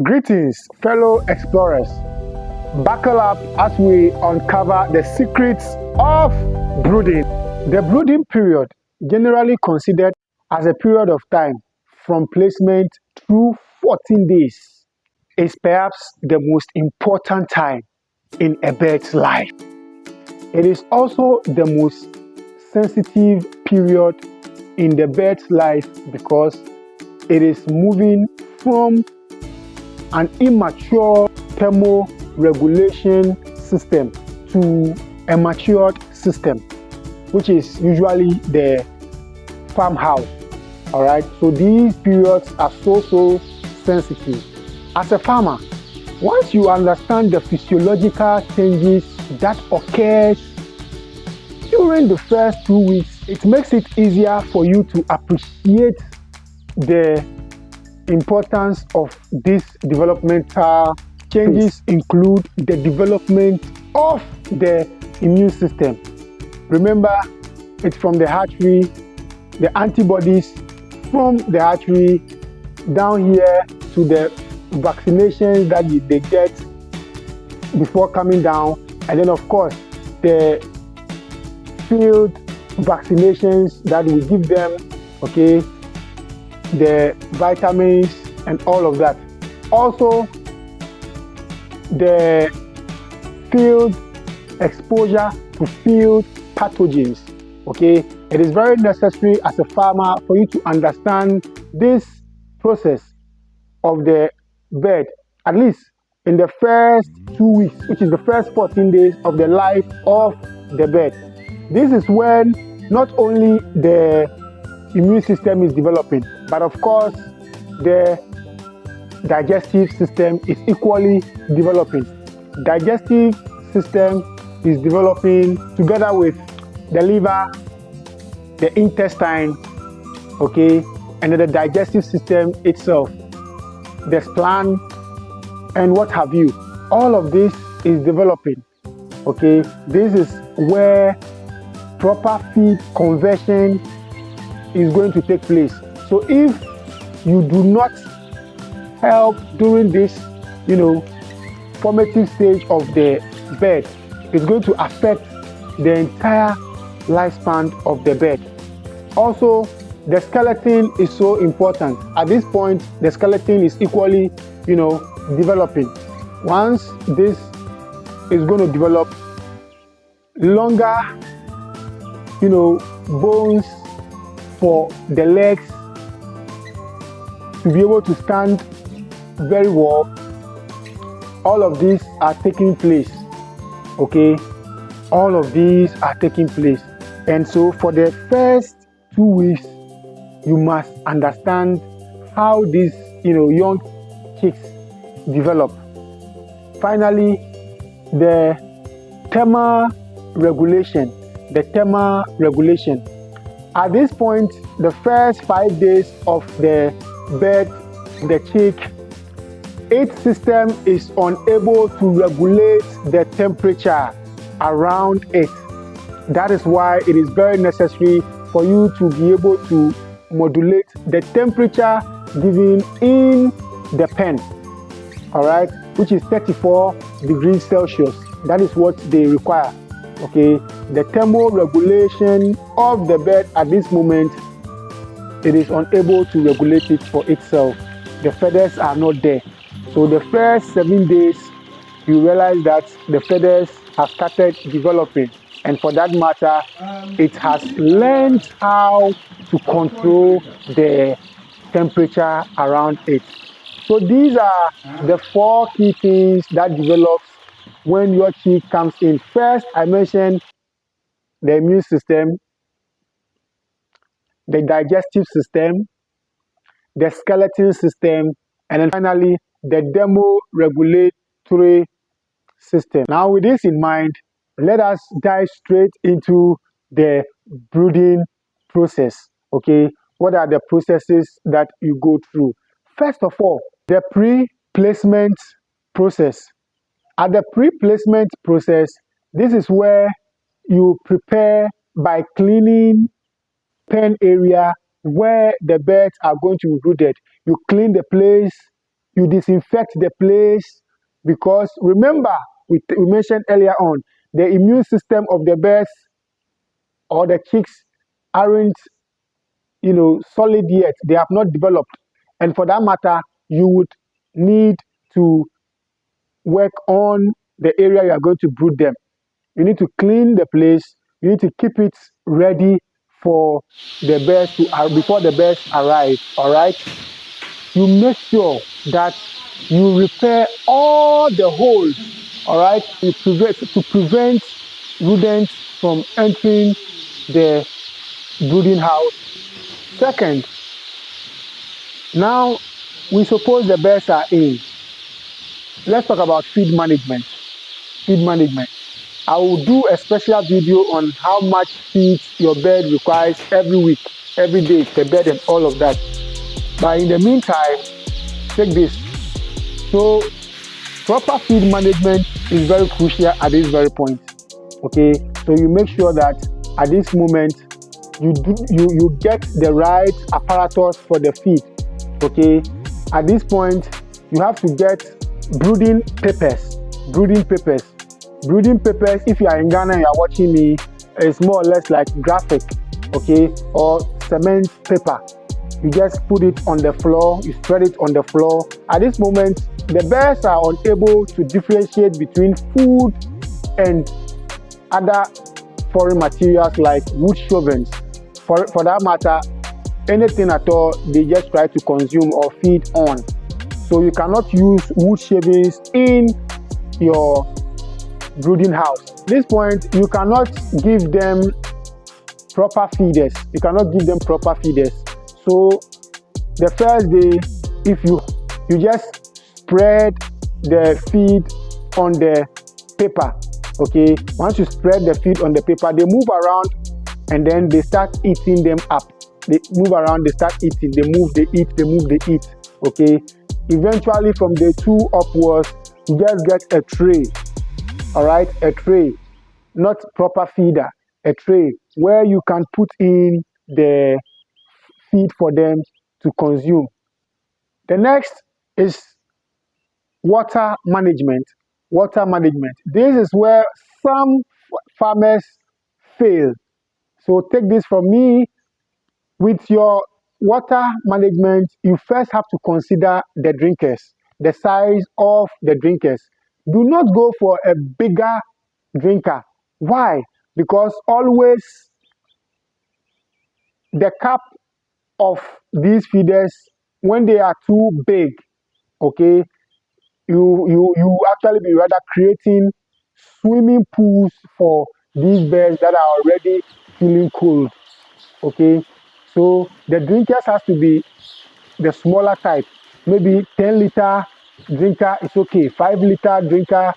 Greetings, fellow explorers. Buckle up as we uncover the secrets of brooding. The brooding period, generally considered as a period of time from placement through 14 days, is perhaps the most important time in a bird's life. It is also the most sensitive period in the bird's life because it is moving from an immature thermoregulation system to a matured system, which is usually the farmhouse. All right, so these periods are so sensitive. As a farmer, once you understand the physiological changes that occurs during the first 2 weeks, it makes it easier for you to appreciate the importance of these developmental changes. Include the development of the immune system. Remember, it's from the hatchery, the antibodies from the hatchery down here to the vaccinations that they get before coming down, and then of course the field vaccinations that we give them, okay, the vitamins and all of that. Also, the field exposure to field pathogens. Okay, it is very necessary as a farmer for you to understand this process of the bird, at least in the first 2 weeks, which is the first 14 days of the life of the bird. This is when not only the immune system is developing, but of course the digestive system is equally developing. Digestive system is developing together with the liver, the intestine, okay, and then the digestive system itself, the spleen, and what have you. All of this is developing, okay. This is where proper feed conversion is going to take place. So if you do not help during this, formative stage of the bird, it's going to affect the entire lifespan of the bird. Also, the skeleton is so important. At this point, the skeleton is equally, developing. Once this is going to develop, longer, bones for the legs to be able to stand very well. All of these are taking place, okay? All of these are taking place. And so for the first 2 weeks, you must understand how these, young chicks develop. Finally, the thermoregulation. At this point, the first 5 days of the bird, the chick, its system is unable to regulate the temperature around it. That is why it is very necessary for you to be able to modulate the temperature given in the pen, all right, which is 34 degrees Celsius. That is what they require. Okay, the thermoregulation of the bird at this moment, it is unable to regulate it for itself. The feathers are not there. So the first 7 days, you realize that the feathers have started developing. And for that matter, it has learned how to control the temperature around it. So these are the 4 key things that develops when your chick comes in. First, I mentioned the immune system, the digestive system, the skeletal system, and then finally, the thermoregulatory system. Now, with this in mind, let us dive straight into the brooding process, okay? What are the processes that you go through? First of all, the pre-placement process. At the pre-placement process, this is where you prepare by cleaning pen area where the birds are going to be brooded. You clean the place, You disinfect the place, because remember, we mentioned earlier on, the immune system of the birds or the chicks aren't, solid yet. They have not developed. And for that matter, you would need to work on the area you are going to brood them. You need to clean the place. You need to keep it ready for the birds to before the birds arrive. All right. You make sure that you repair all the holes. All right. To prevent rodents from entering the brooding house. Second, now we suppose the birds are in. Let's talk about feed management. Feed management. I will do a special video on how much feed your bird requires every week, every day, per bed and all of that. But in the meantime, take this. So proper feed management is very crucial at this very point. Okay, so you make sure that at this moment you get the right apparatus for the feed. Okay, at this point you have to get brooding papers. Brooding papers. Brooding papers, if you are in Ghana and you are watching me, it's more or less like graphic, okay, or cement paper. You just put it on the floor, you spread it on the floor. At this moment, the birds are unable to differentiate between food and other foreign materials like wood shavings. For that matter, anything at all, they just try to consume or feed on. So you cannot use wood shavings in your brooding house. At this point, you cannot give them proper feeders. You cannot give them proper feeders. So the first day, if you just spread the feed on the paper. Okay, once you spread the feed on the paper, they move around and then they start eating them up. They move around, they start eating, they move, they eat, they move, they eat. Okay, eventually from day 2 upwards, you just get a tray. All right, a tray, not proper feeder, a tray where you can put in the feed for them to consume. The next is water management. Water management. This is where some farmers fail. So take this from me. With your water management, you first have to consider the drinkers, the size of the drinkers. Do not go for a bigger drinker. Why? Because always the cap of these feeders, when they are too big, okay, you actually be rather creating swimming pools for these birds that are already feeling cold. Okay, so the drinkers has to be the smaller type. Maybe 10-liter drinker is okay. 5-liter drinker,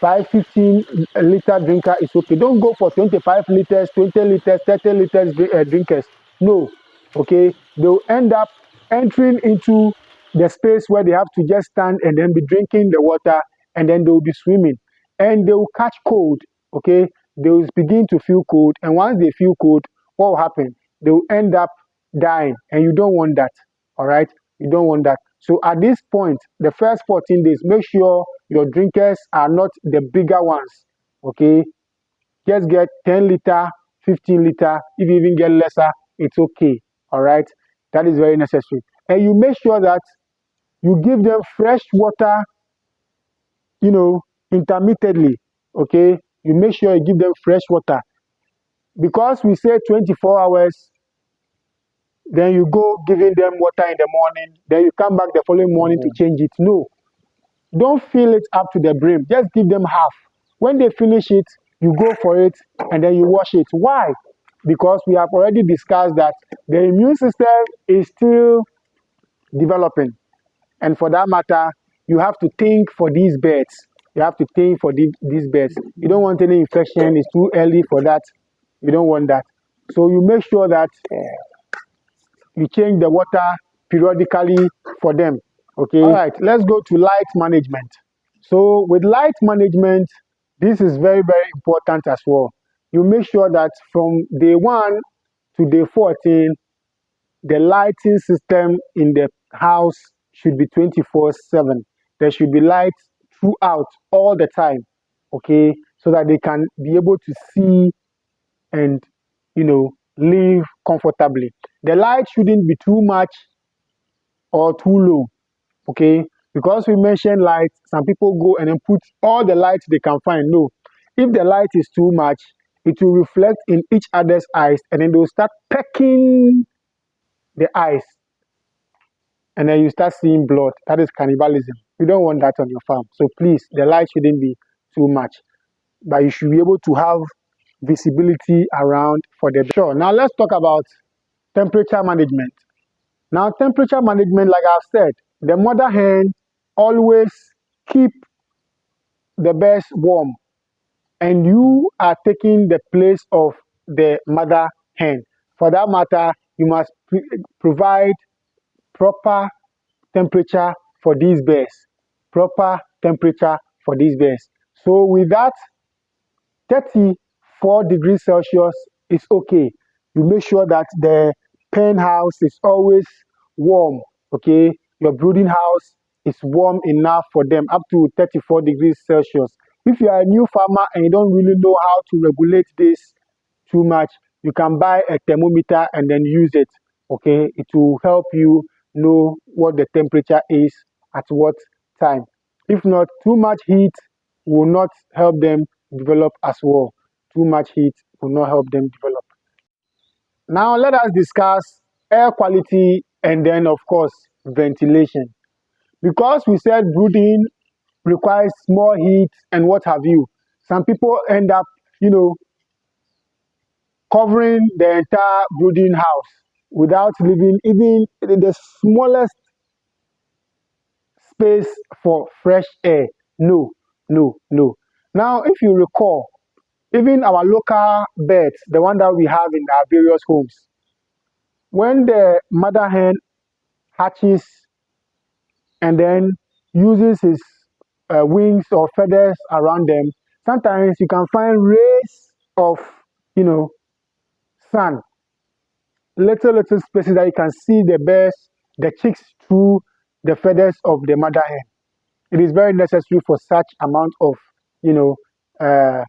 15-liter drinker is okay. Don't go for 25 liters, 20 liters, 30 liters drinkers. No. Okay. They'll end up entering into the space where they have to just stand and then be drinking the water, and then they'll be swimming. And they will catch cold. Okay. They will begin to feel cold. And once they feel cold, what will happen? They will end up dying. And you don't want that. All right. You don't want that. So at this point, the first 14 days, make sure your drinkers are not the bigger ones. Okay. Just get 10-liter, 15-liter. If you even get lesser, it's okay. All right. That is very necessary. And you make sure that you give them fresh water, intermittently. Okay. You make sure you give them fresh water. Because we say 24 hours, then you go giving them water in the morning, then you come back the following morning to change it. No. Don't fill it up to the brim. Just give them half. When they finish it, you go for it and then you wash it. Why? Because we have already discussed that the immune system is still developing. And for that matter, you have to think for these birds. You have to think for these birds. You don't want any infection. It's too early for that. You don't want that. So you make sure that you change the water periodically for them. Okay. All right. Let's go to light management. So with light management, this is very, very important as well. You make sure that from day 1 to day 14, the lighting system in the house should be 24/7. There should be light throughout all the time, okay, so that they can be able to see and live comfortably. The light shouldn't be too much or too low, okay? Because we mentioned light, some people go and then put all the light they can find. No, if the light is too much, it will reflect in each other's eyes and then they'll start pecking the eyes and then you start seeing blood. That is cannibalism. You don't want that on your farm. So please, the light shouldn't be too much, but you should be able to have visibility around for the sure. Now let's talk about temperature management. Now, temperature management, like I've said, the mother hen always keep the birds warm, and you are taking the place of the mother hen. For that matter, you must provide proper temperature for these birds. Proper temperature for these birds. So with that, 34 degrees Celsius is okay. You make sure that the pen house is always warm, okay? Your brooding house is warm enough for them, up to 34 degrees Celsius. If you are a new farmer and you don't really know how to regulate this too much, you can buy a thermometer and then use it, okay? It will help you know what the temperature is at what time. If not, too much heat will not help them develop as well. Too much heat will not help them develop. Now let us discuss air quality and then of course ventilation. Because we said brooding requires more heat and what have you, some people end up, you know, covering the entire brooding house without leaving even the smallest space for fresh air. No, no, no. Now, if you recall, even our local birds, the one that we have in our various homes, when the mother hen hatches and then uses his wings or feathers around them, sometimes you can find rays of, you know, sun, little spaces that you can see the birds, the chicks through the feathers of the mother hen. It is very necessary for such amount of, you know, uh,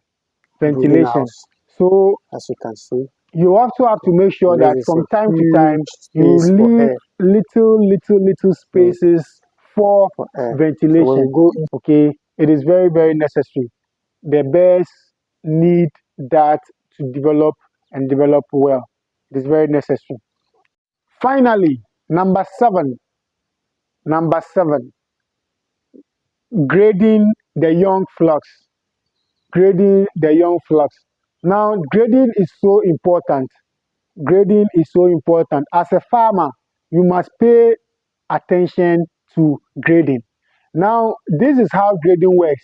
Brooding ventilation. house, So as you can see, you also have to make sure that raises from a time to time huge you space for leave air. little Yes, spaces for for air. So when ventilation. we go in, Okay, it is very necessary. The birds need that to develop and develop well. It is very necessary. Finally, number seven, grading the young flocks. Grading the young flocks. Now, grading is so important. Grading is so important. As a farmer, you must pay attention to grading. Now, this is how grading works.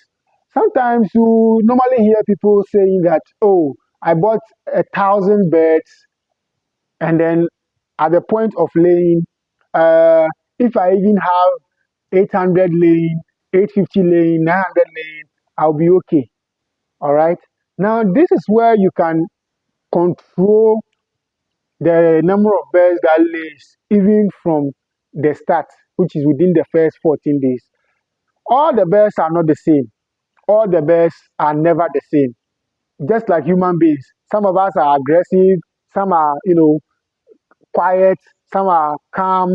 Sometimes you normally hear people saying that, oh, I bought 1,000 birds and then at the point of laying, uh, if I even have 800 laying, 850 laying, 900 laying, I'll be okay. All right. Now, this is where you can control the number of birds that lays even from the start, which is within the first 14 days. All the birds are not the same. All the birds are never the same. Just like human beings, some of us are aggressive, some are, quiet, some are calm,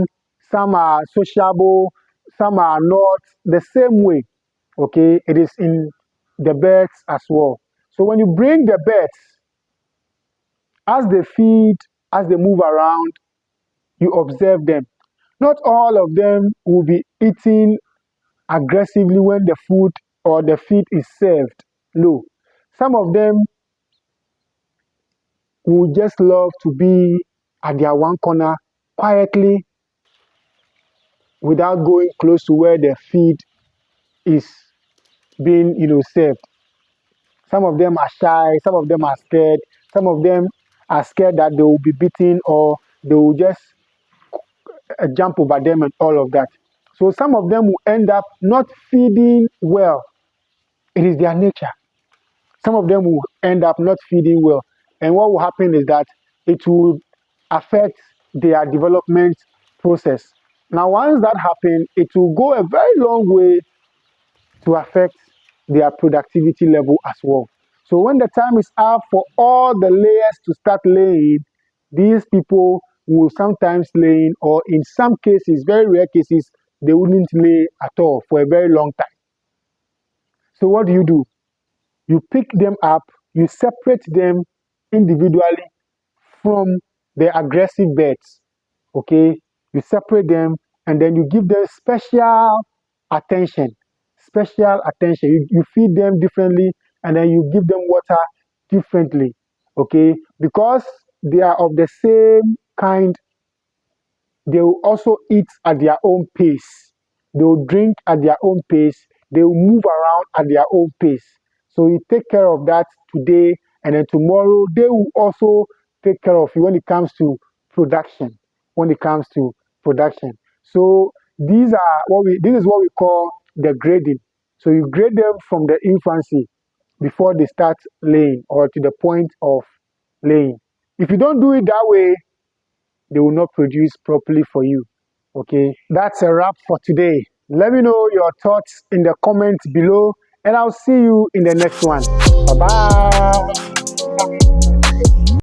some are sociable, some are not the same way. Okay, it is in the birds as well. So when you bring the birds, as they feed, as they move around, you observe them. Not all of them will be eating aggressively when the food or the feed is served. No. Some of them will just love to be at their one corner quietly without going close to where the feed is being, served. Some of them are shy, some of them are scared, some of them are scared that they will be beaten or they will just jump over them and all of that. So some of them will end up not feeding well. It is their nature. Some of them will end up not feeding well. And what will happen is that it will affect their development process. Now, once that happens, it will go a very long way to affect their productivity level as well. So when the time is up for all the layers to start laying, these people will sometimes lay, or in some cases, very rare cases, they wouldn't lay at all for a very long time. So what do? You pick them up, you separate them individually from the aggressive birds. Okay, you separate them and then you give them attention special attention. You feed them differently and then you give them water differently. Okay, because they are of the same kind, they will also eat at their own pace. They will drink at their own pace. They will move around at their own pace. So you take care of that today, and then tomorrow they will also take care of you when it comes to production. When it comes to production. So this is what we call the grading. So you grade them from the infancy before they start laying or to the point of laying. If you don't do it that way, they will not produce properly for you. Okay, that's a wrap for today. Let me know your thoughts in the comments below, and I'll see you in the next one. Bye bye.